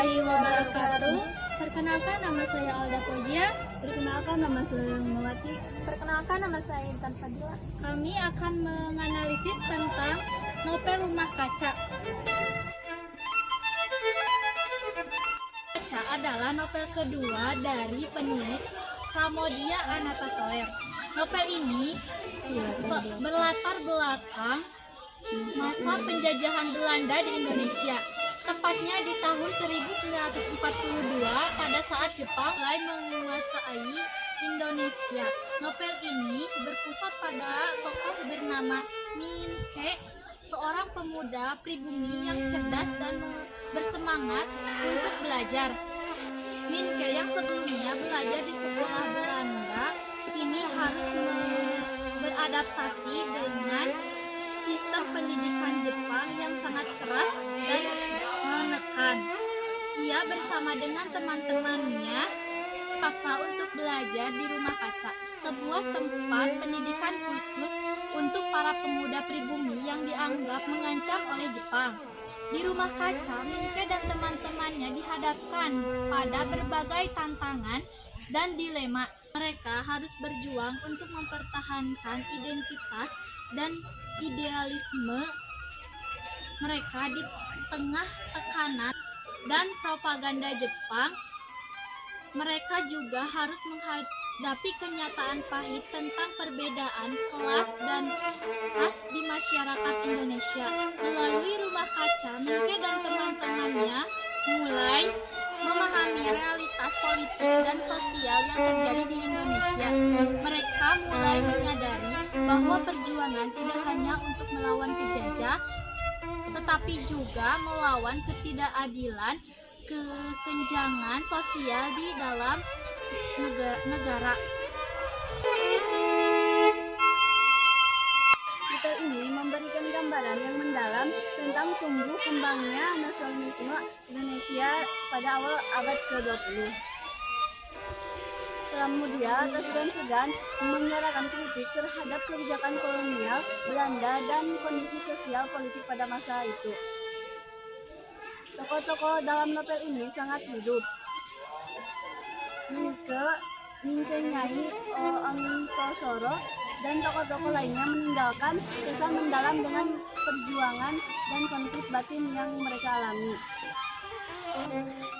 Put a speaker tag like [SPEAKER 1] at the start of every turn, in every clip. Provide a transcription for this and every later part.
[SPEAKER 1] warahmatullahi wabarakatuh. Perkenalkan, nama saya Alda Fojia.
[SPEAKER 2] Perkenalkan, nama saya Mawati.
[SPEAKER 3] Perkenalkan, nama saya Intan Sabila.
[SPEAKER 1] Kami akan menganalisis tentang novel Rumah Kaca. Kaca adalah novel kedua dari penulis Pramoedya Anantathur. Novel ini berlatar belakang masa penjajahan Belanda di Indonesia, tepatnya di tahun 1942 pada saat Jepang mulai menguasai Indonesia. Novel ini berpusat pada tokoh bernama Min-Ke, seorang pemuda pribumi yang cerdas dan bersemangat untuk belajar. Min-Ke yang sebelumnya belajar di sekolah Belanda kini harus beradaptasi dengan sistem pendidikan Jepang yang sangat keras dan menekan. Ia bersama dengan teman-temannya dipaksa untuk belajar di Rumah Kaca, sebuah tempat pendidikan khusus untuk para pemuda pribumi yang dianggap mengancam oleh Jepang. Di Rumah Kaca, Min-Ke dan teman-temannya dihadapkan pada berbagai tantangan dan dilema. Mereka harus berjuang untuk mempertahankan identitas dan idealisme mereka di tengah tekanan dan propaganda Jepang. Mereka juga harus menghadapi kenyataan pahit tentang perbedaan kelas dan ras di masyarakat Indonesia. Melalui Rumah Kaca, Min-Ke dan teman-temannya mulai memahami realitas politik dan sosial yang terjadi di Indonesia. Mereka mulai menyadari bahwa perjuangan tidak hanya untuk melawan penjajah, tetapi juga melawan ketidakadilan, kesenjangan sosial di dalam negara.
[SPEAKER 2] Novel ini memberikan gambaran yang mendalam tentang tumbuh kembangnya nasionalisme Indonesia pada awal abad ke-20. Pramoedya tak segan-segan menyuarakan kritik terhadap kebijakan kolonial Belanda dan kondisi sosial politik pada masa itu. Tokoh-tokoh dalam novel ini sangat hidup. Min-Ke, Nyai Ontosoro, dan tokoh-tokoh lainnya meninggalkan kesan mendalam dengan perjuangan dan konflik batin yang mereka alami.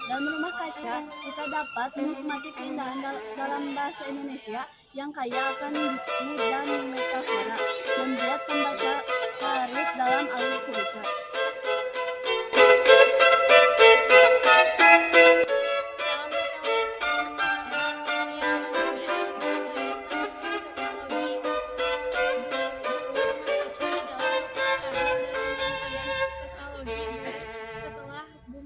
[SPEAKER 2] Dalam Rumah Kaca, kita dapat menikmati keindahan dalam bahasa Indonesia yang kaya akan diksi dan metafora, membuat pembaca larut dalam alur cerita.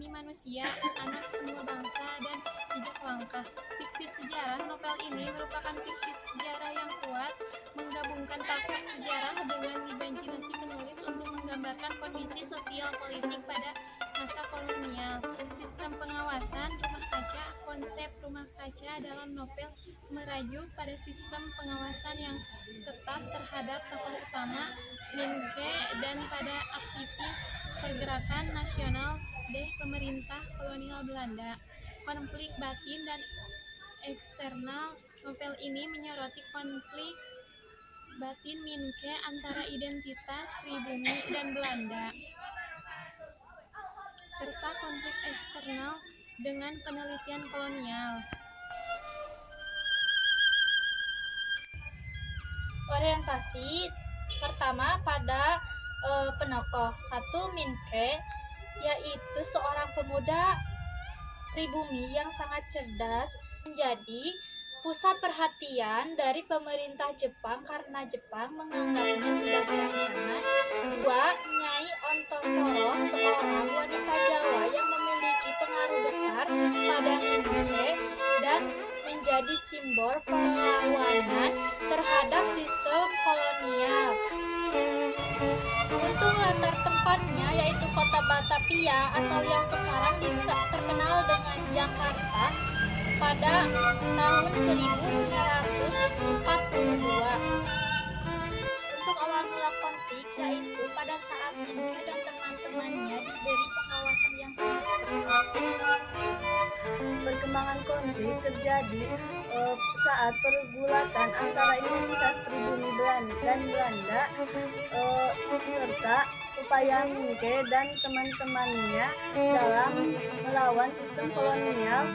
[SPEAKER 1] Manusia, anak semua bangsa, dan hidup langkah. Fiksi sejarah. Novel ini merupakan fiksi sejarah yang kuat, menggabungkan fakta sejarah dengan imajinasi penulis untuk menggambarkan kondisi sosial politik pada masa kolonial. Sistem pengawasan Rumah Kaca. Konsep Rumah Kaca dalam novel merajuk pada sistem pengawasan yang ketat terhadap tokoh utama Min-Ke dan pada aktivis pergerakan nasional de pemerintah kolonial Belanda. Konflik batin dan eksternal. Novel ini menyoroti konflik batin Min-Ke antara identitas pribumi dan Belanda, serta konflik eksternal dengan penelitian kolonial. Orientasi pertama pada penokoh. 1. Min-Ke, yaitu seorang pemuda pribumi yang sangat cerdas, menjadi pusat perhatian dari pemerintah Jepang karena Jepang menganggapnya sebagai ancaman. 2. Nyai Ontosoro, seorang wanita Jawa yang memiliki pengaruh besar pada Min-Ke dan menjadi simbol perlawanan terhadap sistem kolonial. Untuk latar tempatnya yaitu kota Batavia atau yang sekarang terkenal dengan Jakarta pada tahun 1942. Untuk awal mula konflik yaitu pada saat Min-Ke dan teman-temannya diberi pengawasan yang sangat ketat.
[SPEAKER 2] konflik terjadi saat pergulatan antara identitas pribumi Belanda serta upaya Minke dan teman-temannya dalam melawan sistem kolonial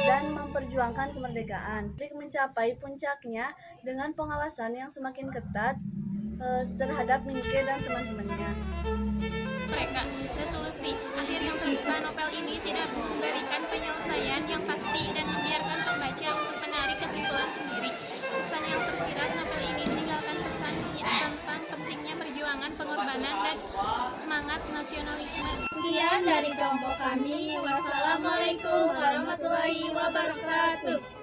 [SPEAKER 2] dan memperjuangkan kemerdekaan. Konflik mencapai puncaknya dengan pengawasan yang semakin ketat terhadap Minke dan teman-temannya.
[SPEAKER 3] Mereka, resolusi akhir yang terbuka novel ini tidak memberikan penyelesaian yang pasti dan membiarkan pembaca untuk menarik kesimpulan sendiri. Pesan yang tersirat novel ini meninggalkan pesan tentang pentingnya perjuangan, pengorbanan, dan semangat nasionalisme.
[SPEAKER 1] Sekian dari kelompok kami. Wassalamualaikum warahmatullahi wabarakatuh.